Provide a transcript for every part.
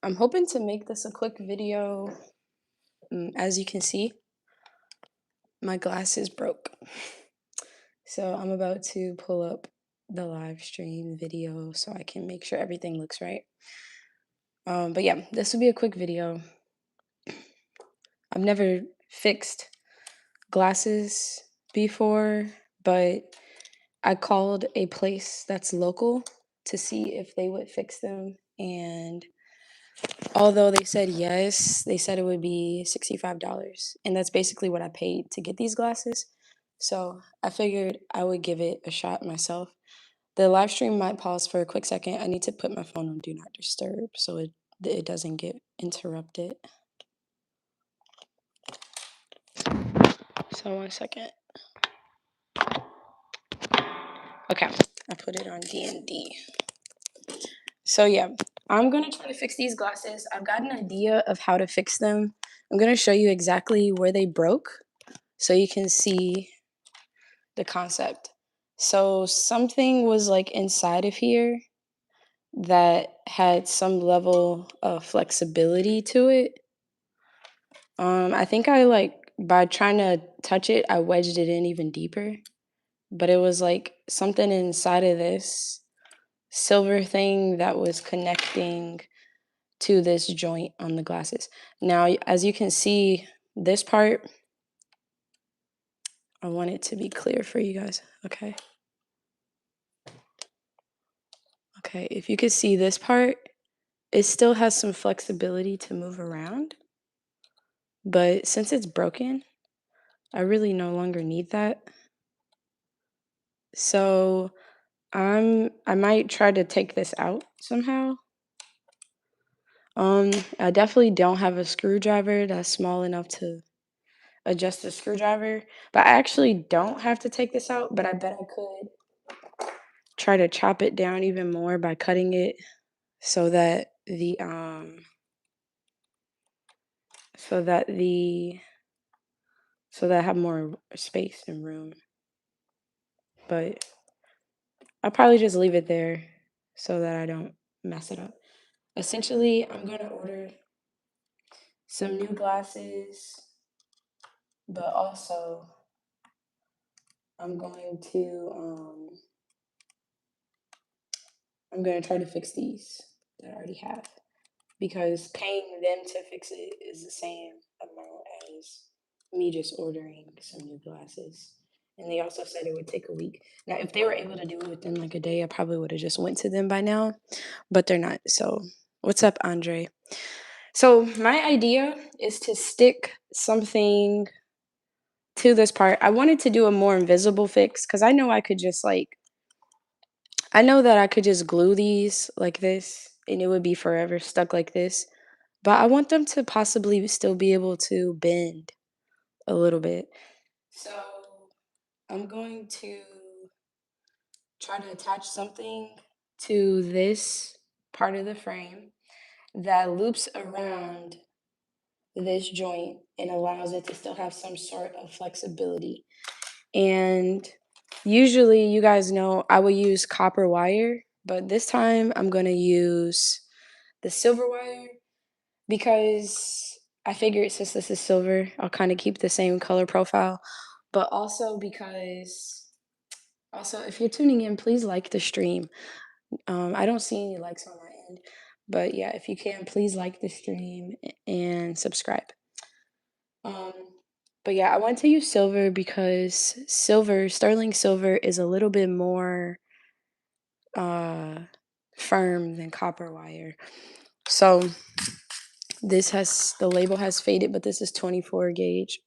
I'm hoping to make this a quick video. As you can see, my glasses broke. So I'm about to pull up the live stream video so I can make sure everything looks right. But yeah, this will be a quick video. I've never fixed glasses before, but I called a place that's local to see if they would fix them, and although they said yes, they said it would be $65, and that's basically what I paid to get these glasses. So I figured I would give it a shot myself. The live stream might pause for a quick second. I need to put my phone on Do Not Disturb so it doesn't get interrupted. So 1 second. Okay, I put it on D&D. So yeah, I'm gonna try to fix these glasses. I've got an idea of how to fix them. I'm gonna show you exactly where they broke so you can see the concept. So something was like inside of here that had some level of flexibility to it. I think by trying to touch it, I wedged it in even deeper. But it was like something inside of this silver thing that was connecting to this joint on the glasses. Now, as you can see, this part, I want it to be clear for you guys, okay? Okay, if you could see this part, it still has some flexibility to move around, but since it's broken, I really no longer need that. So I might try to take this out somehow. I definitely don't have a screwdriver that's small enough to adjust the screwdriver, but I actually don't have to take this out, but I bet I could try to chop it down even more by cutting it so that I have more space and room. But I'll probably just leave it there so that I don't mess it up. Essentially, I'm going to order some new glasses, but also I'm going to try to fix these that I already have, because paying them to fix it is the same amount as me just ordering some new glasses. And they also said it would take a week. Now, if they were able to do it within like a day, I probably would have just went to them by now, but they're not. So, what's up, Andre? So, my idea is to stick something to this part. I wanted to do a more invisible fix because I know that I could just glue these like this and it would be forever stuck like this. But I want them to possibly still be able to bend a little bit. So I'm going to try to attach something to this part of the frame that loops around this joint and allows it to still have some sort of flexibility. And usually, you guys know I will use copper wire, but this time I'm going to use the silver wire because I figured since this is silver, I'll kind of keep the same color profile, but also because if you're tuning in, please like the stream. I don't see any likes on my end, but yeah, if you can, please like the stream and subscribe. But yeah, I want to use silver because sterling silver, is a little bit more firm than copper wire. So the label has faded, but this is 24 gauge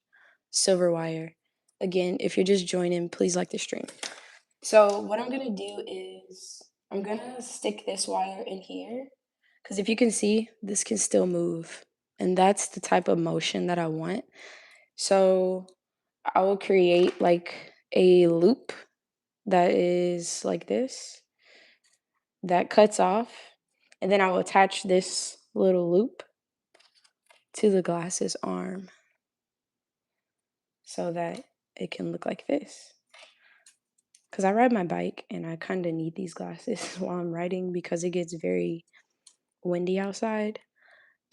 silver wire. Again, if you're just joining, please like the stream. So what I'm gonna do is I'm gonna stick this wire in here, because if you can see, this can still move, and that's the type of motion that I want. So I will create like a loop that is like this, that cuts off, and then I will attach this little loop to the glasses arm so that it can look like this. Because I ride my bike and I kind of need these glasses while I'm riding because it gets very windy outside.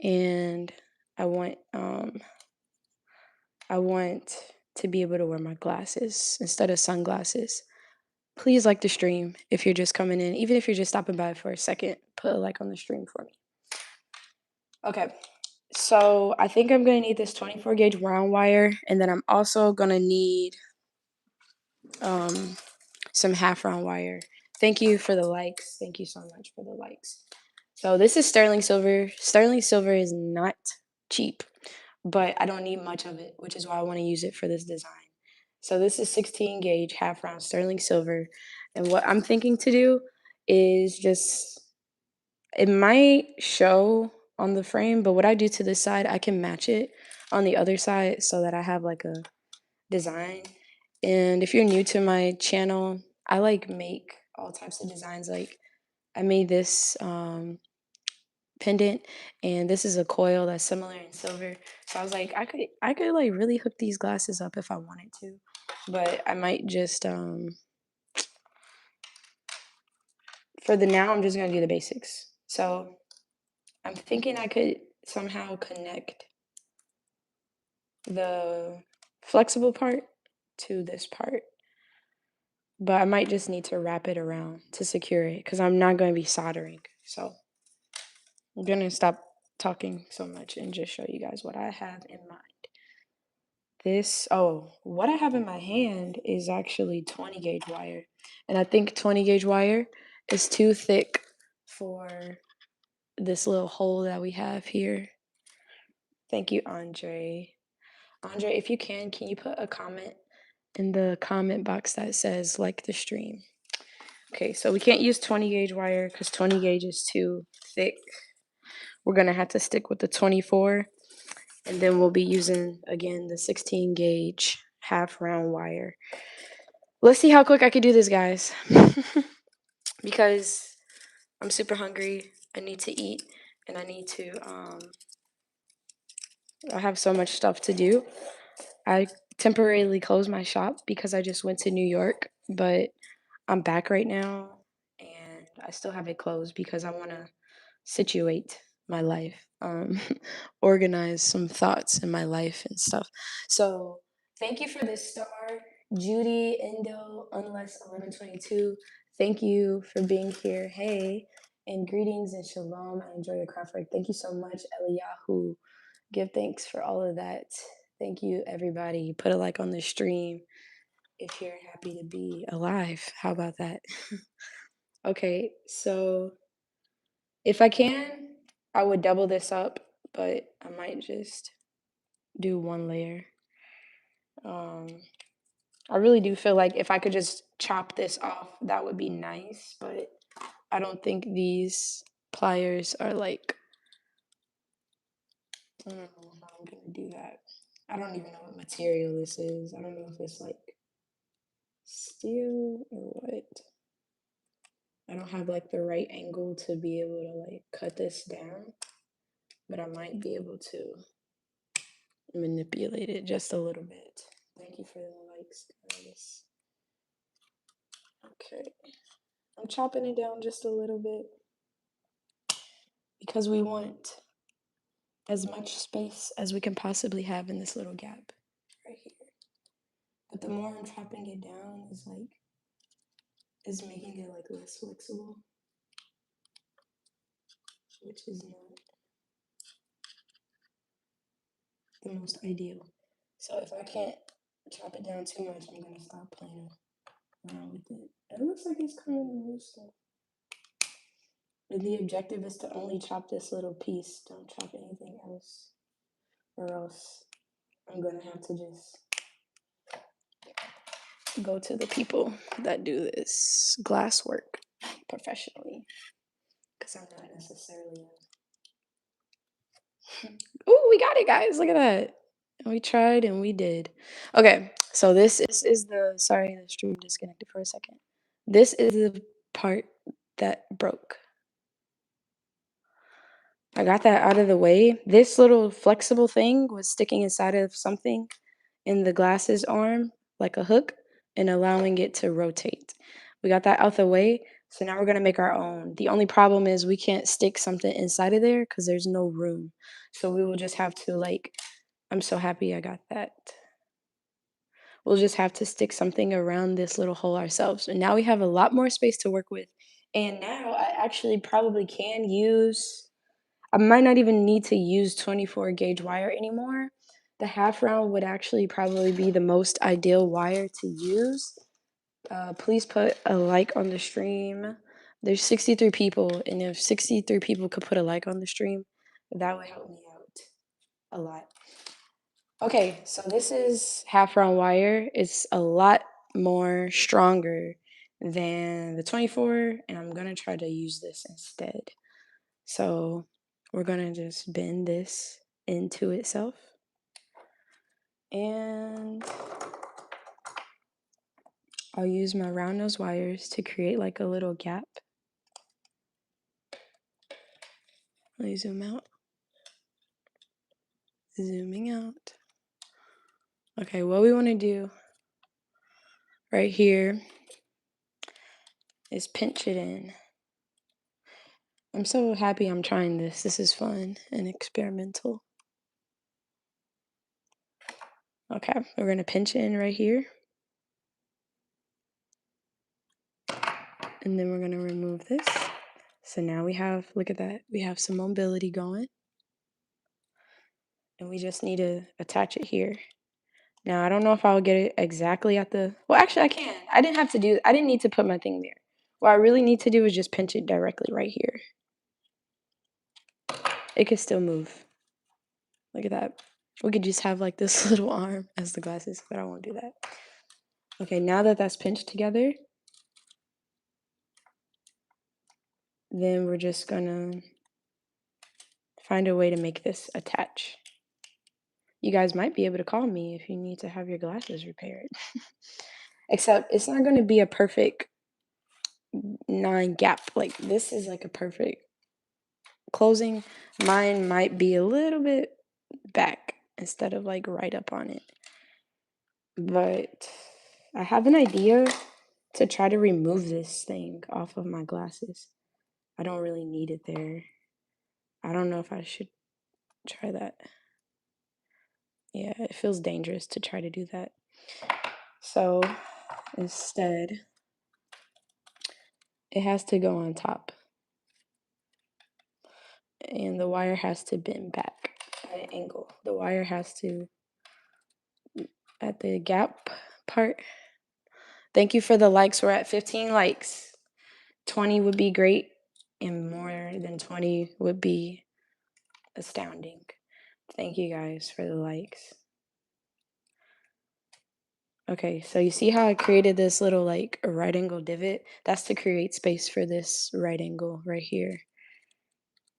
and I want um I want to be able to wear my glasses instead of sunglasses. Please like the stream if you're just coming in. Even if you're just stopping by for a second, put a like on the stream for me. Okay, so I think I'm gonna need this 24 gauge round wire, and then I'm also gonna need um, some half round wire. Thank you for the likes. Thank you so much for the likes. So this is sterling silver. Sterling silver is not cheap, but I don't need much of it, which is why I want to use it for this design. So this is 16 gauge half round sterling silver. And what I'm thinking to do is just, it might show on the frame, but what I do to this side, I can match it on the other side so that I have like a design. And if you're new to my channel, I like make all types of designs. Like I made this pendant, and this is a coil that's similar in silver. So I was like, I could like really hook these glasses up if I wanted to, but I might just for the now I'm just gonna do the basics. So I'm thinking I could somehow connect the flexible part to this part, but I might just need to wrap it around to secure it because I'm not going to be soldering. So I'm going to stop talking so much and just show you guys what I have in mind. What I have in my hand is actually 20 gauge wire. And I think 20 gauge wire is too thick for this little hole that we have here. Thank you, Andre. Andre, if you can you put a comment in the comment box that says like the stream? Okay, so we can't use 20 gauge wire because 20 gauge is too thick. We're gonna have to stick with the 24, and then we'll be using again the 16 gauge half round wire. Let's see how quick I can do this, guys. Because I'm super hungry. I need to eat, and I need to I have so much stuff to do. I temporarily closed my shop because I just went to New York, but I'm back right now, and I still have it closed because I want to situate my life, organize some thoughts in my life and stuff. So thank you for this star, Judy Endo, Unless 1122. Thank you for being here. Hey, and greetings and shalom. I enjoy your craft work. Thank you so much, Eliyahu. Give thanks for all of that. Thank you, everybody. Put a like on the stream if you're happy to be alive. How about that? Okay, so if I can, I would double this up, but I might just do one layer. I really do feel like if I could just chop this off, that would be nice, but I don't think these pliers are like, I don't know how I'm gonna do that. I don't even know what material this is. I don't know if it's like steel or what. I don't have like the right angle to be able to like cut this down, but I might be able to manipulate it just a little bit. Thank you for the likes, guys. Okay, I'm chopping it down just a little bit because we want as much space as we can possibly have in this little gap right here. But the more I'm chopping it down is making it like less flexible, which is not the most ideal. So if I can't chop it down too much, I'm gonna stop playing around with it. It looks like it's coming loose though. And the objective is to only chop this little piece. Don't chop anything else, or else I'm gonna have to just go to the people that do this glass work professionally, because I'm not necessarily. Ooh, we got it, guys! Look at that. We tried and we did. Okay, so this is the, sorry, the stream disconnected for a second. This is the part that broke. I got that out of the way. This little flexible thing was sticking inside of something in the glasses arm, like a hook, and allowing it to rotate. We got that out the way, So now we're gonna make our own. The only problem is we can't stick something inside of there because there's no room. So we will just have to like, I'm so happy I got that. We'll just have to stick something around this little hole ourselves. And now we have a lot more space to work with. And now I actually probably can use, I might not even need to use 24 gauge wire anymore. The half round would actually probably be the most ideal wire to use. Please put a like on the stream. There's 63 people, and if 63 people could put a like on the stream, that would help me out a lot. Okay, so this is half round wire. It's a lot more stronger than the 24, and I'm gonna try to use this instead. So we're gonna just bend this into itself. And I'll use my round nose wires to create like a little gap. Let me zoom out. Zooming out. Okay, what we want to do right here is pinch it in. I'm so happy I'm trying this. This is fun and experimental. Okay, we're going to pinch it in right here. And then we're going to remove this. So now we have, look at that, we have some mobility going. And we just need to attach it here. Now, I don't know if I'll get it exactly at the, well, actually I can. I didn't need to put my thing there. What I really need to do is just pinch it directly right here. It could still move. Look at that. We could just have like this little arm as the glasses, but I won't do that. Okay, now that that's pinched together, then we're just gonna find a way to make this attach. You guys might be able to call me if you need to have your glasses repaired. Except it's not gonna be a perfect 9 gap. Like this is like a perfect closing. Mine might be a little bit back instead of like right up on it. But I have an idea to try to remove this thing off of my glasses. I don't really need it there. I don't know if I should try that. Yeah, it feels dangerous to try to do that. So instead, it has to go on top. And the wire has to bend back at an angle. The wire has to, at the gap part. Thank you for the likes. We're at 15 likes. 20 would be great, and more than 20 would be astounding. Thank you guys for the likes. Okay, so you see how I created this little like a right angle divot? That's to create space for this right angle right here.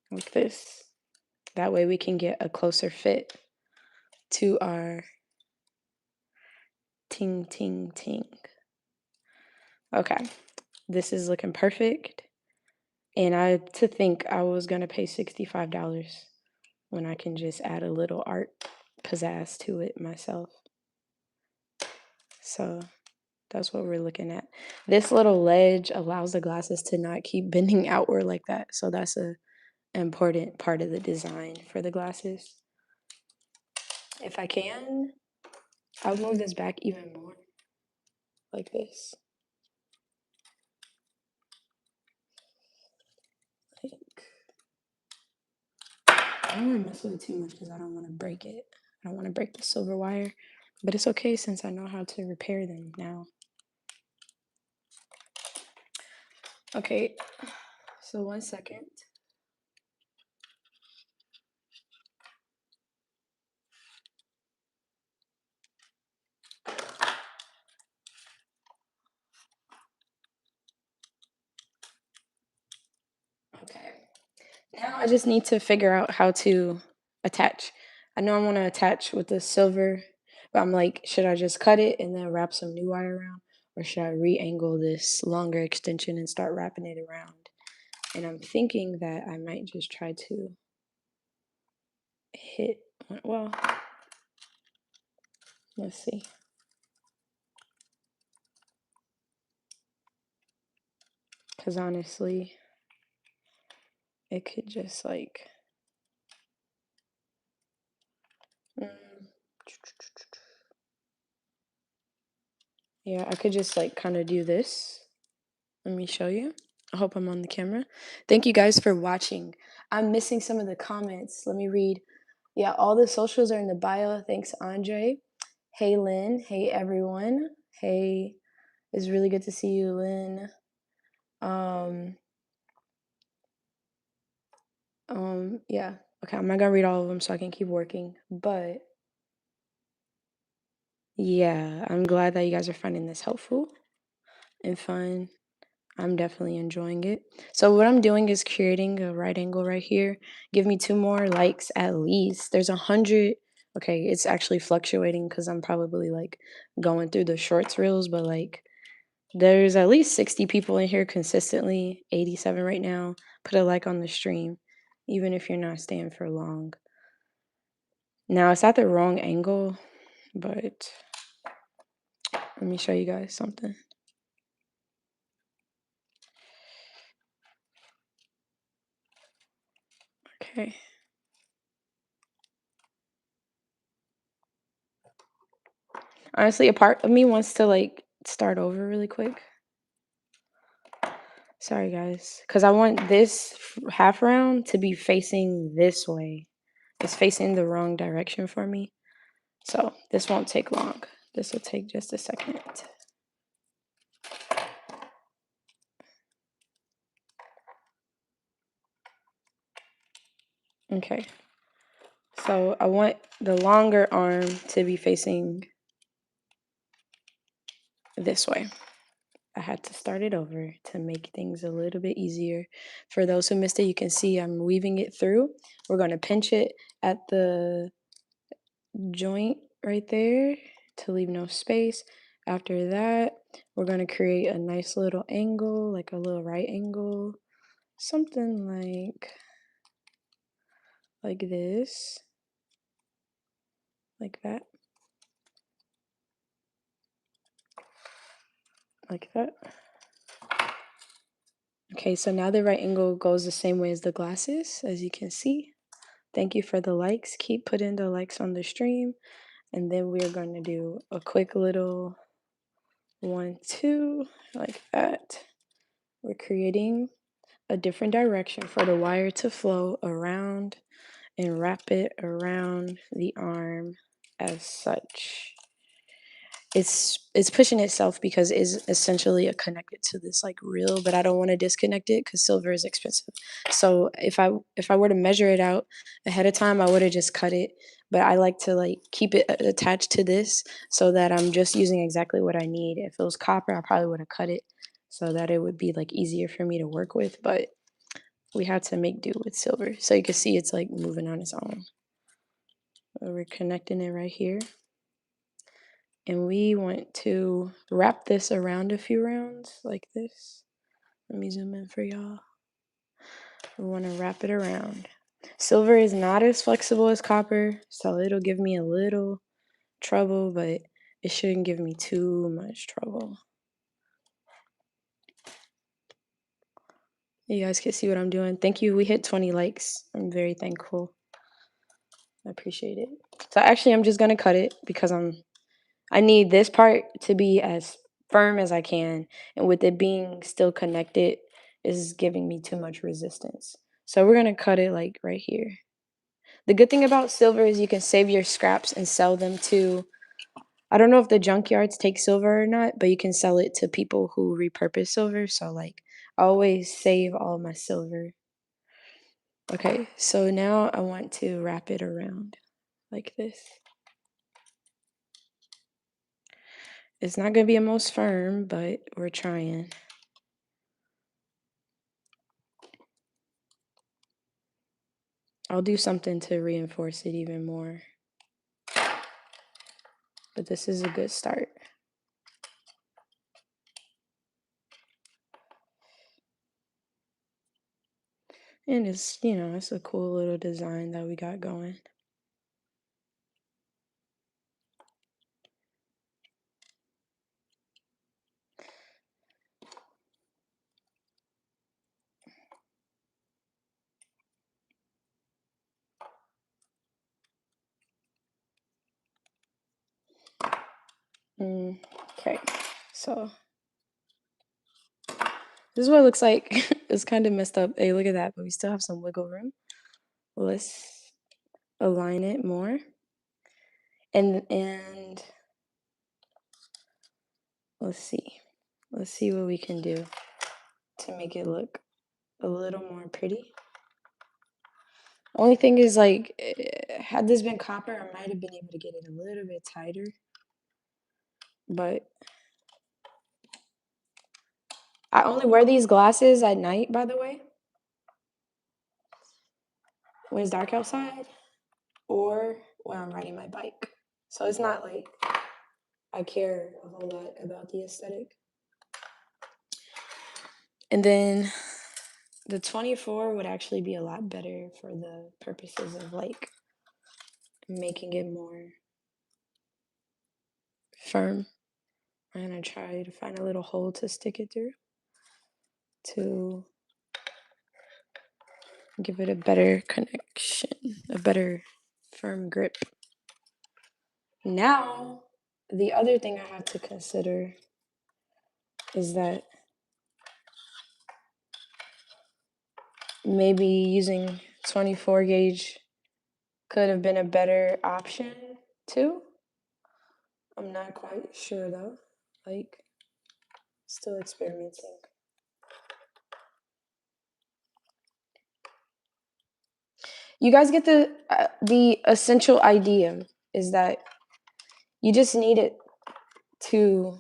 Like this. That way we can get a closer fit to our ting ting ting. Okay, this is looking perfect. And to think I was gonna pay $65 when I can just add a little art pizzazz to it myself. So that's what we're looking at. This little ledge allows the glasses to not keep bending outward like that. So that's an important part of the design for the glasses. If I can, I'll move this back even more, like this. Like, I don't want to mess with it too much because I don't want to break it. I don't want to break the silver wire, but it's okay since I know how to repair them now. Okay, so 1 second. Okay. Now I just need to figure out how to attach. I know I want to attach with the silver, but I'm like, should I just cut it and then wrap some new wire around? Or should I re-angle this longer extension and start wrapping it around? And I'm thinking that I might just try to hit, well, let's see. Because honestly, it could just like, mm, yeah, I could just like kind of do this. Let me show you. I hope I'm on the camera. Thank you guys for watching. I'm missing some of the comments. Let me read. Yeah, all the socials are in the bio. Thanks, Andre. Hey, Lynn. Hey, everyone. Hey, it's really good to see you, Lynn. Yeah. Okay, I'm not gonna read all of them so I can keep working. But yeah, I'm glad that you guys are finding this helpful and fun. I'm definitely enjoying it. So what I'm doing is creating a right angle right here. Give me 2 more likes at least. There's 100. Okay, it's actually fluctuating because I'm probably like going through the shorts reels, but like there's at least 60 people in here consistently, 87 right now. Put a like on the stream, even if you're not staying for long. Now it's at the wrong angle, but let me show you guys something. Okay. Honestly, a part of me wants to like start over really quick. Sorry, guys, because I want this half round to be facing this way. It's facing the wrong direction for me. So this won't take long. This will take just a second. Okay. So I want the longer arm to be facing this way. I had to start it over to make things a little bit easier. For those who missed it, you can see I'm weaving it through. We're going to pinch it at the joint right there to leave no space. After that, we're going to create a nice little angle, like a little right angle, something like this, like that, like that. Okay, so now the right angle goes the same way as the glasses, as you can see. Thank you for the likes. Keep putting the likes on the stream. And then we're going to do a quick little 1, 2, like that. We're creating a different direction for the wire to flow around and wrap it around the arm as such. It's pushing itself because it's essentially connected to this like reel, but I don't want to disconnect it because silver is expensive. So if I were to measure it out ahead of time, I would have just cut it. But I like to like keep it attached to this so that I'm just using exactly what I need. If it was copper, I probably would have cut it so that it would be like easier for me to work with. But we had to make do with silver. So you can see it's like moving on its own. We're connecting it right here. And we want to wrap this around a few rounds like this. Let me zoom in for y'all. We want to wrap it around. Silver is not as flexible as copper, so it'll give me a little trouble, but it shouldn't give me too much trouble. You guys can see what I'm doing. Thank you. We hit 20 likes. I'm very thankful. I appreciate it. So actually, I'm just going to cut it because I need this part to be as firm as I can. And with it being still connected is giving me too much resistance. So we're going to cut it like right here. The good thing about silver is you can save your scraps and sell them to, I don't know if the junkyards take silver or not, but you can sell it to people who repurpose silver. So like I always save all my silver. Okay, so now I want to wrap it around like this. It's not going to be the most firm, but we're trying. I'll do something to reinforce it even more. But this is a good start. And it's, it's a cool little design that we got going. Okay, so this is what it looks like. It's kind of messed up. Hey, look at that, but we still have some wiggle room. Let's align it more. And let's see. Let's see what we can do to make it look a little more pretty. Only thing is, like, had this been copper, I might have been able to get it a little bit tighter. But I only wear these glasses at night, by the way, when it's dark outside, or when I'm riding my bike. So it's not like I care a whole lot about the aesthetic. And then the 24 would actually be a lot better for the purposes of like making it more firm. I'm gonna try to find a little hole to stick it through to give it a better connection, a better firm grip. Now, the other thing I have to consider is that maybe using 24 gauge could have been a better option too. I'm not quite sure though. Like, still experimenting. You guys get the essential idea is that you just need it to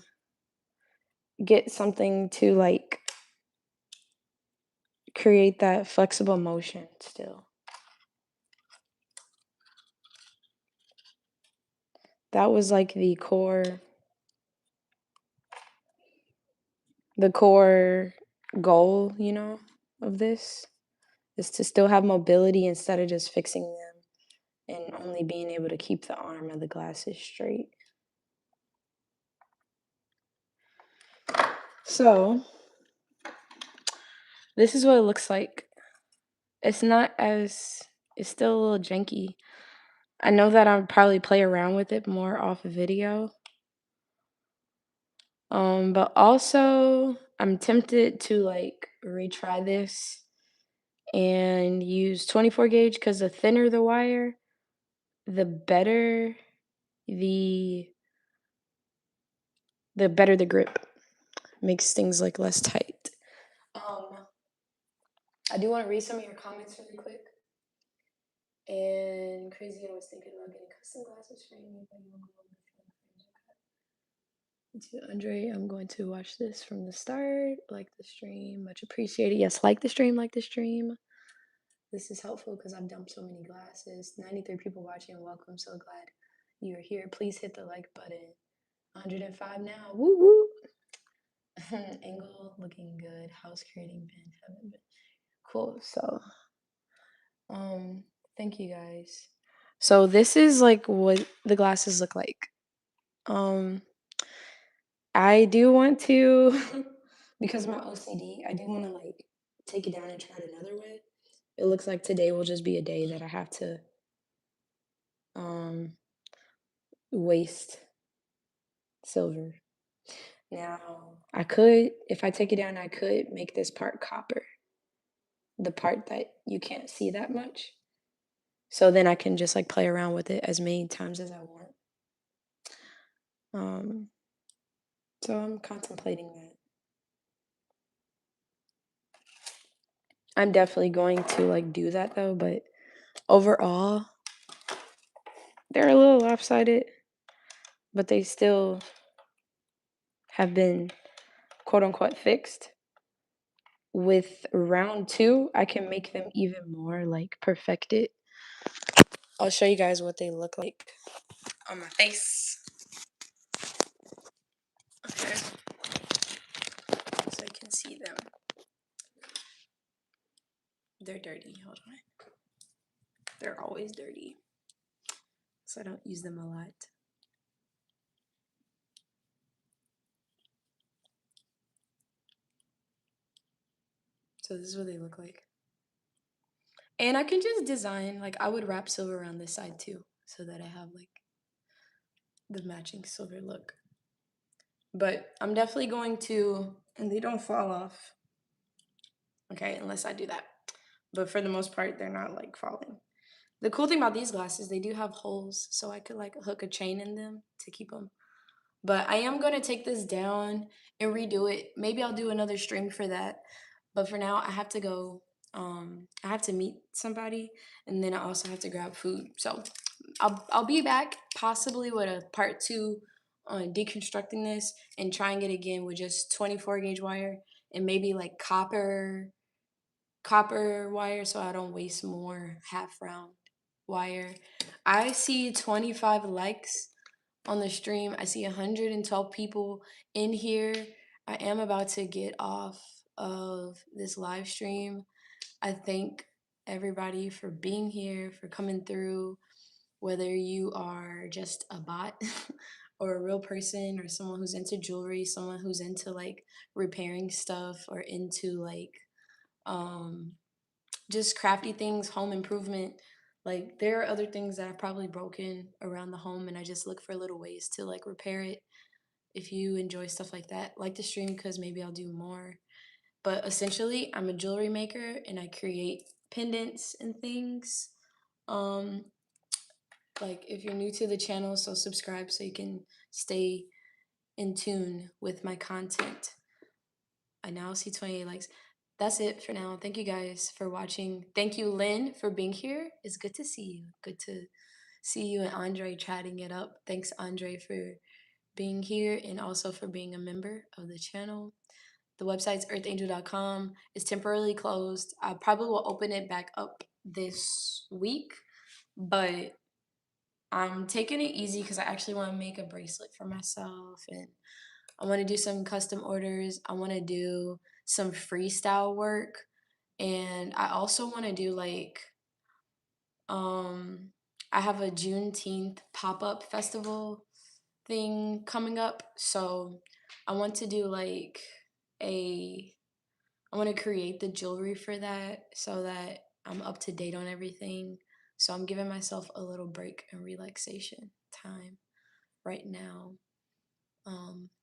get something to like create that flexible motion still. That was like the core goal, you know, of this is to still have mobility instead of just fixing them and only being able to keep the arm of the glasses straight. So this is what it looks like. It's still a little janky. I know that I'll probably play around with it more off video. But also I'm tempted to like retry this and use 24 gauge because the thinner the wire, the better the grip. Makes things like less tight. I do want to read some of your comments really quick. And crazy, I was thinking about getting custom glasses for you, but you won't to Andre, I'm going to watch this from the start. Like the stream, much appreciated. Yes, like the stream, like the stream. This is helpful because I've dumped so many glasses. 93 people watching. Welcome. So glad you're here. Please hit the like button. 105 now. Woo woo. Angle looking good. House creating band haven't been cool. So thank you guys. So this is like what the glasses look like. I do want to because of my OCD, I do want to like take it down and try it another way. It looks like today will just be a day that I have to waste silver. Now, I could, if I take it down, I could make this part copper, the part that you can't see that much. So then I can just like play around with it as many times as I want. So I'm contemplating that. I'm definitely going to like do that though, but overall, they're a little lopsided, but they still have been quote unquote fixed. With round 2, I can make them even more like perfected. I'll show you guys what they look like on my face. Okay. So I can see them. They're dirty. Hold on. They're always dirty. So I don't use them a lot. So this is what they look like. And I can just design, like I would wrap silver around this side too, so that I have like the matching silver look. But I'm definitely going to, and they don't fall off. Okay, unless I do that. But for the most part, they're not like falling. The cool thing about these glasses, they do have holes, so I could like hook a chain in them to keep them. But I am going to take this down and redo it. Maybe I'll do another stream for that. But for now, I have to go. I have to meet somebody, and then I also have to grab food. So I'll be back possibly with a part two on deconstructing this and trying it again with just 24 gauge wire and maybe like copper wire so I don't waste more half round wire. I see 25 likes on the stream. I see 112 people in here. I am about to get off of this live stream. I thank everybody for being here, for coming through, whether you are just a bot or a real person or someone who's into jewelry, someone who's into like repairing stuff or into like um just crafty things, home improvement. Like there are other things that I've probably broken around the home and I just look for little ways to like repair it. If you enjoy stuff like the stream because maybe I'll do more. But essentially, I'm a jewelry maker and I create pendants and things. Um, like if you're new to the channel, so subscribe so you can stay in tune with my content. I now see 28 likes. That's it for now. Thank you guys for watching. Thank you, Lynn, for being here. It's good to see you. Good to see you and Andre chatting it up. Thanks, Andre, for being here and also for being a member of the channel. The website's earthangel.com. It's temporarily closed. I probably will open it back up this week, but I'm taking it easy because I actually want to make a bracelet for myself and I want to do some custom orders. I want to do some freestyle work. And I also want to do like, um, I have a Juneteenth pop up festival thing coming up. So I want to do like a, I want to create the jewelry for that so that I'm up to date on everything. So I'm giving myself a little break and relaxation time right now.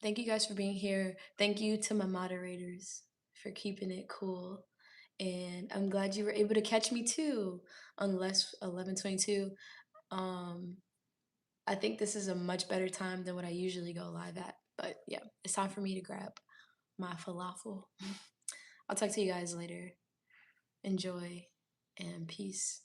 Thank you guys for being here. Thank you to my moderators for keeping it cool. And I'm glad you were able to catch me too on less 11:22. Um, I think this is a much better time than what I usually go live at. But yeah, it's time for me to grab my falafel. I'll talk to you guys later. Enjoy and peace.